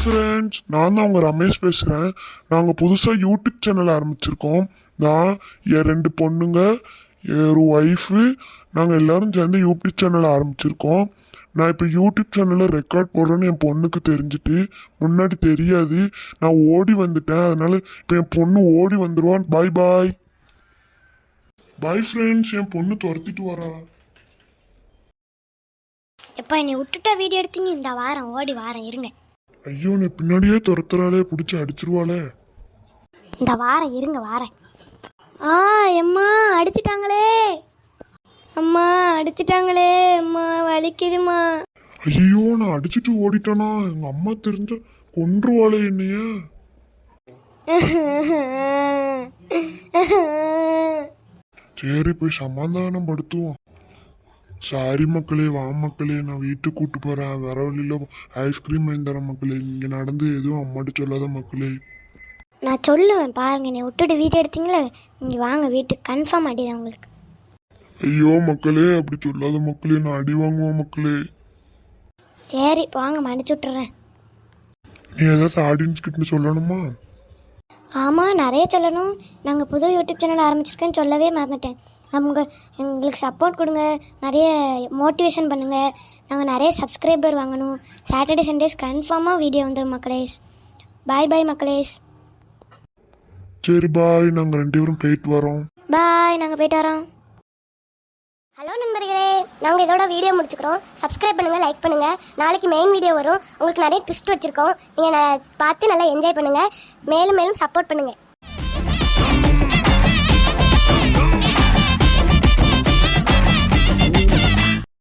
Friends, நான் தான் உங்க ரமேஷ் பேசுகிறேன். நாங்கள் புதுசாக யூடியூப் சேனல் ஆரம்பிச்சிருக்கோம். நான் என் 2 பொண்ணுங்க, என் ஒரு ஒய்ஃபு, நாங்கள் எல்லாரும் சேர்ந்து யூடியூப் சேனல் ஆரம்பிச்சிருக்கோம். நான் இப்போ யூடியூப் சேனலில் ரெக்கார்ட் போடுறேன்னு என் பொண்ணுக்கு தெரிஞ்சுட்டு, முன்னாடி தெரியாது, நான் ஓடி வந்துட்டேன். அதனால இப்போ என் பொண்ணு ஓடி வந்துடுவான். பாய் பாய் பாய் ஃப்ரெண்ட்ஸ். என் பொண்ணு துரத்திட்டு வரா. எப்போ என்னை விட்டுட்டா வீடியோ எடுத்தீங்க? இந்த வாரம் ஓடி வாரம் இருங்க. ஐயோ, நீ பின்னாடியே துரத்துறாளே, பிடிச்சி அடிச்சிருவாளே. இந்த வாரம் இருங்க வாரேன். எம்மா அடிச்சிட்டாங்களே, அம்மா அடிச்சிட்டாங்களே, அம்மா வலிக்குதுமா. ஐயோ, நான் அடிச்சுட்டு ஓடிட்டேனா? எங்க அம்மா தெரிஞ்ச கொன்றுவாளே என்னைய. சரி, போய் சமாதானம் படுத்துவோம். சாரி மக்களே, வா மக்களே, நான் வீட்டுக்கு கூட்டு போறேன். வர வழியில ஐஸ்கிரீம் வாங்கி தரேன் மக்களே. இங்க நடந்து எதுவும் அம்மாட்டு சொல்லாத மக்களே. நான் சொல்லுவேன் பாருங்க, என்னை விட்டுட்டு வீடியோ எடுத்தீங்களே, இங்கே வாங்க வீட்டுக்கு கன்ஃபார்ம் அடிதான் உங்களுக்கு. ஐயோ மக்களே, அப்படி சொல்லாத மக்களே, நான் அடி வாங்குவோம் மக்களே. சரி இப்போ வாங்க மன்னிச்சு விட்டுறேன். நீ ஏதாவது ஆடியன்ஸ் கிட்ட சொல்லணுமா? ஆமாம், நிறைய சொல்லணும். நாங்கள் புது யூடியூப் சேனல் ஆரம்பிச்சிருக்கேன்னு சொல்லவே மறந்துட்டேன். எங்களுக்கு சப்போர்ட் கொடுங்க, நிறைய மோட்டிவேஷன் பண்ணுங்கள். நாங்கள் நிறைய சப்ஸ்கிரைபர் வாங்கணும். சாட்டர்டே சண்டேஸ் கன்ஃபார்மாக வீடியோ வந்துடும் மக்களேஸ். பாய் பாய் மக்களேஸ். சரி பாய், நாங்கள் 2 பேரும் போயிட்டு வரோம். பாய், நாங்கள் போயிட்டு வரோம். ஹலோ நண்பர்களே, நாங்கள் இதோட வீடியோ முடிச்சுக்கிறோம். சப்ஸ்கிரைப் பண்ணுங்கள், லைக் பண்ணுங்கள். நாளைக்கு மெயின் வீடியோ வரும். உங்களுக்கு நிறைய ட்விஸ்ட் வச்சுருக்கோம். நீங்கள் பார்த்து நல்லா என்ஜாய் பண்ணுங்கள். மேலும் மேலும் சப்போர்ட் பண்ணுங்கள்.